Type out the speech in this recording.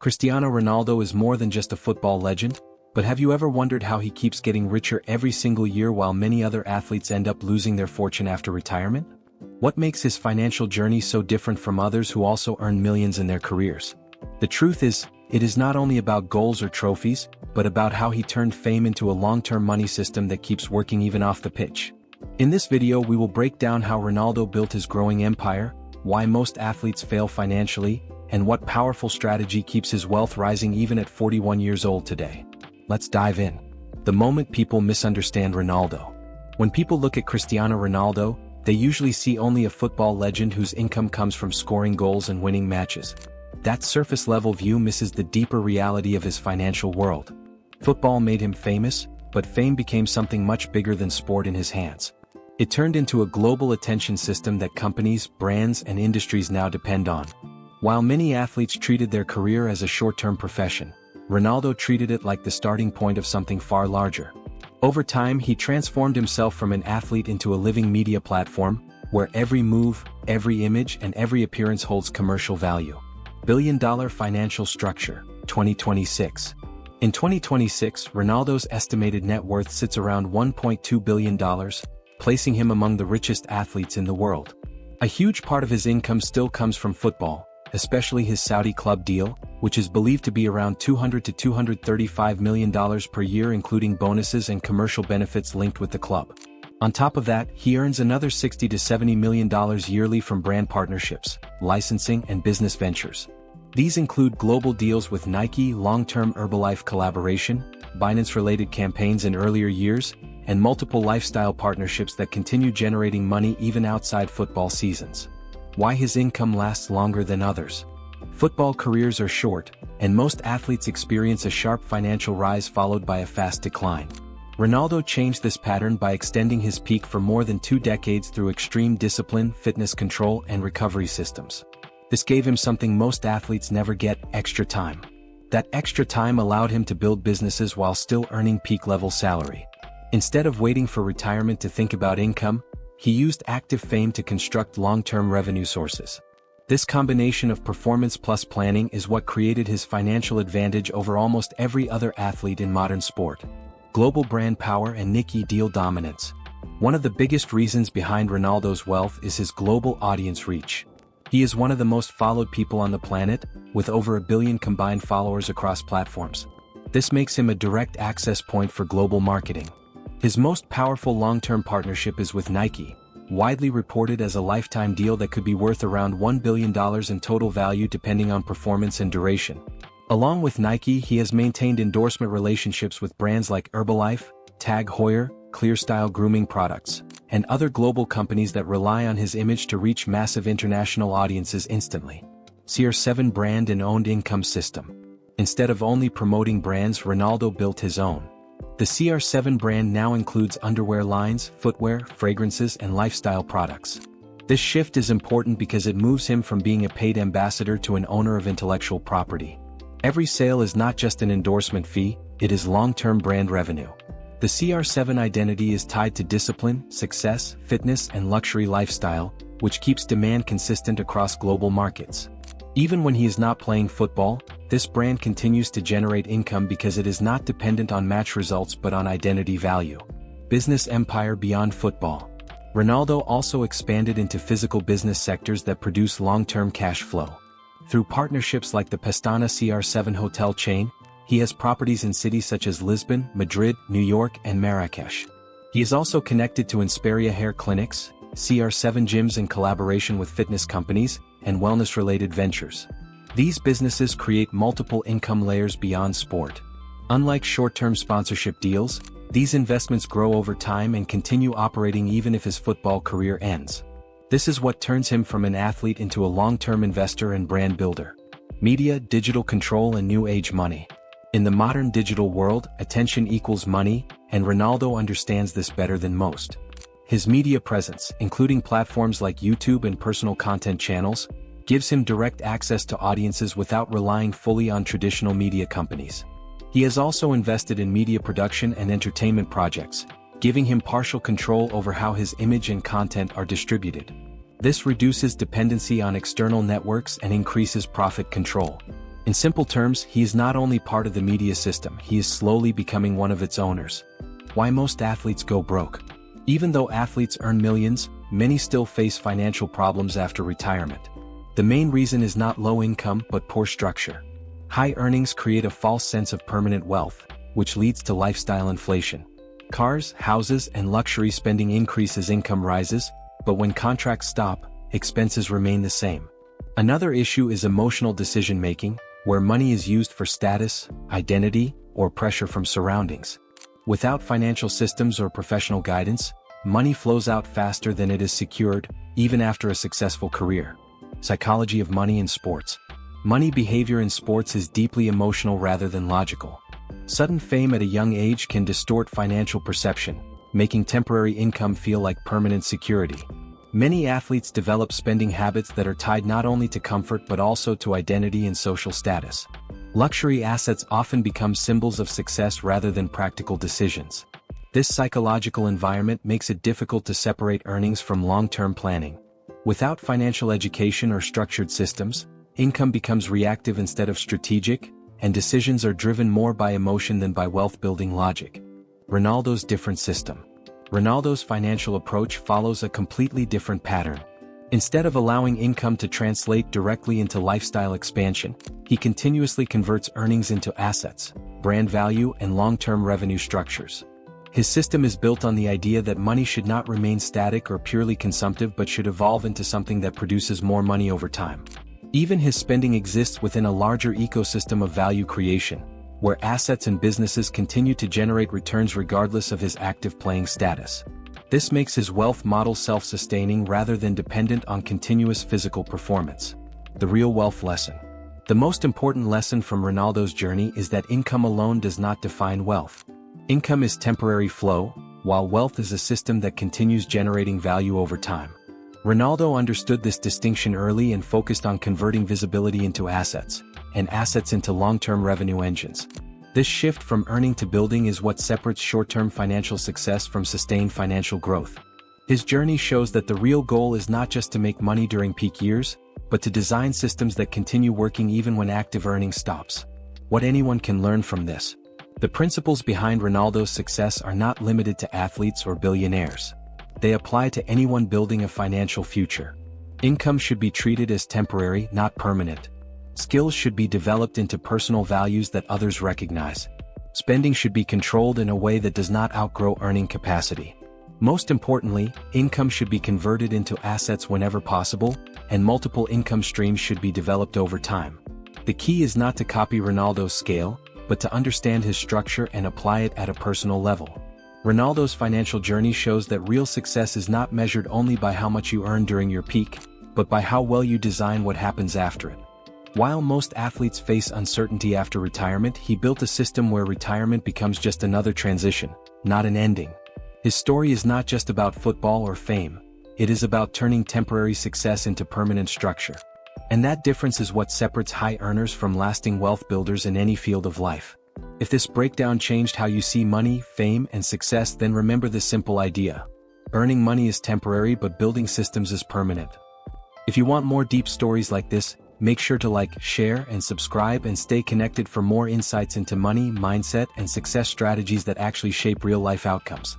Cristiano Ronaldo is more than just a football legend, but have you ever wondered how he keeps getting richer every single year while many other athletes end up losing their fortune after retirement? What makes his financial journey so different from others who also earn millions in their careers? The truth is, it is not only about goals or trophies, but about how he turned fame into a long-term money system that keeps working even off the pitch. In this video we will break down how Ronaldo built his growing empire, why most athletes fail financially, and what powerful strategy keeps his wealth rising even at 41 years old today. Let's dive in. The moment people misunderstand Ronaldo. When people look at Cristiano Ronaldo, they usually see only a football legend whose income comes from scoring goals and winning matches. That surface-level view misses the deeper reality of his financial world. Football made him famous, but fame became something much bigger than sport in his hands. It turned into a global attention system that companies, brands, and industries now depend on. While many athletes treated their career as a short-term profession, Ronaldo treated it like the starting point of something far larger. Over time, he transformed himself from an athlete into a living media platform, where every move, every image, and every appearance holds commercial value. Billion-dollar financial structure, 2026. In 2026, Ronaldo's estimated net worth sits around $1.2 billion, placing him among the richest athletes in the world. A huge part of his income still comes from football, especially his Saudi club deal, which is believed to be around $200 to $235 million per year including bonuses and commercial benefits linked with the club. On top of that, he earns another $60 to $70 million yearly from brand partnerships, licensing and business ventures. These include global deals with Nike, long-term Herbalife collaboration, Binance-related campaigns in earlier years, and multiple lifestyle partnerships that continue generating money even outside football seasons. Why his income lasts longer than others. Football careers are short, and most athletes experience a sharp financial rise followed by a fast decline. Ronaldo changed this pattern by extending his peak for more than 2 decades through extreme discipline, fitness control, and recovery systems. This gave him something most athletes never get: extra time. That extra time allowed him to build businesses while still earning peak-level salary. Instead of waiting for retirement to think about income, he used active fame to construct long-term revenue sources. This combination of performance plus planning is what created his financial advantage over almost every other athlete in modern sport. Global brand power and Nike deal dominance. One of the biggest reasons behind Ronaldo's wealth is his global audience reach. He is one of the most followed people on the planet, with over 1 billion combined followers across platforms. This makes him a direct access point for global marketing. His most powerful long-term partnership is with Nike, widely reported as a lifetime deal that could be worth around $1 billion in total value depending on performance and duration. Along with Nike, he has maintained endorsement relationships with brands like Herbalife, Tag Heuer, ClearStyle grooming products, and other global companies that rely on his image to reach massive international audiences instantly. CR7 brand and owned income system. Instead of only promoting brands, Ronaldo built his own. The CR7 brand now includes underwear lines, footwear, fragrances, and lifestyle products. This shift is important because it moves him from being a paid ambassador to an owner of intellectual property. Every sale is not just an endorsement fee, it is long-term brand revenue. The CR7 identity is tied to discipline, success, fitness, and luxury lifestyle, which keeps demand consistent across global markets. Even when he is not playing football, this brand continues to generate income because it is not dependent on match results but on identity value. Business empire beyond football. Ronaldo also expanded into physical business sectors that produce long-term cash flow. Through partnerships like the Pestana CR7 hotel chain, he has properties in cities such as Lisbon, Madrid, New York, and Marrakesh. He is also connected to Insperia hair clinics, CR7 gyms in collaboration with fitness companies, and wellness-related ventures. These businesses create multiple income layers beyond sport. Unlike short-term sponsorship deals, these investments grow over time and continue operating even if his football career ends. This is what turns him from an athlete into a long-term investor and brand builder. Media, digital control, and new age money. In the modern digital world, attention equals money, and Ronaldo understands this better than most. His media presence, including platforms like YouTube and personal content channels, gives him direct access to audiences without relying fully on traditional media companies. He has also invested in media production and entertainment projects, giving him partial control over how his image and content are distributed. This reduces dependency on external networks and increases profit control. In simple terms, he is not only part of the media system, he is slowly becoming one of its owners. Why most athletes go broke? Even though athletes earn millions, many still face financial problems after retirement. The main reason is not low income but poor structure. High earnings create a false sense of permanent wealth, which leads to lifestyle inflation. Cars, houses, and luxury spending increase as income rises, but when contracts stop, expenses remain the same. Another issue is emotional decision-making, where money is used for status, identity, or pressure from surroundings. Without financial systems or professional guidance, money flows out faster than it is secured, even after a successful career. Psychology of money in sports. Money behavior in sports is deeply emotional rather than logical. Sudden fame at a young age can distort financial perception, making temporary income feel like permanent security. Many athletes develop spending habits that are tied not only to comfort but also to identity and social status. Luxury assets often become symbols of success rather than practical decisions. This psychological environment makes it difficult to separate earnings from long-term planning. Without financial education or structured systems, income becomes reactive instead of strategic, and decisions are driven more by emotion than by wealth-building logic. Ronaldo's different system. Ronaldo's financial approach follows a completely different pattern. Instead of allowing income to translate directly into lifestyle expansion, he continuously converts earnings into assets, brand value, and long-term revenue structures. His system is built on the idea that money should not remain static or purely consumptive but should evolve into something that produces more money over time. Even his spending exists within a larger ecosystem of value creation, where assets and businesses continue to generate returns regardless of his active playing status. This makes his wealth model self-sustaining rather than dependent on continuous physical performance. The real wealth lesson. The most important lesson from Ronaldo's journey is that income alone does not define wealth. Income is temporary flow, while wealth is a system that continues generating value over time. Ronaldo understood this distinction early and focused on converting visibility into assets, and assets into long-term revenue engines. This shift from earning to building is what separates short-term financial success from sustained financial growth. His journey shows that the real goal is not just to make money during peak years, but to design systems that continue working even when active earning stops. What anyone can learn from this. The principles behind Ronaldo's success are not limited to athletes or billionaires. They apply to anyone building a financial future. Income should be treated as temporary, not permanent. Skills should be developed into personal values that others recognize. Spending should be controlled in a way that does not outgrow earning capacity. Most importantly, income should be converted into assets whenever possible, and multiple income streams should be developed over time. The key is not to copy Ronaldo's scale, but to understand his structure and apply it at a personal level. Ronaldo's financial journey shows that real success is not measured only by how much you earn during your peak, but by how well you design what happens after it. While most athletes face uncertainty after retirement, he built a system where retirement becomes just another transition, not an ending. His story is not just about football or fame, it is about turning temporary success into permanent structure. And that difference is what separates high earners from lasting wealth builders in any field of life. If this breakdown changed how you see money, fame, and success, then remember this simple idea. Earning money is temporary, but building systems is permanent. If you want more deep stories like this, make sure to like, share, and subscribe, and stay connected for more insights into money, mindset, and success strategies that actually shape real-life outcomes.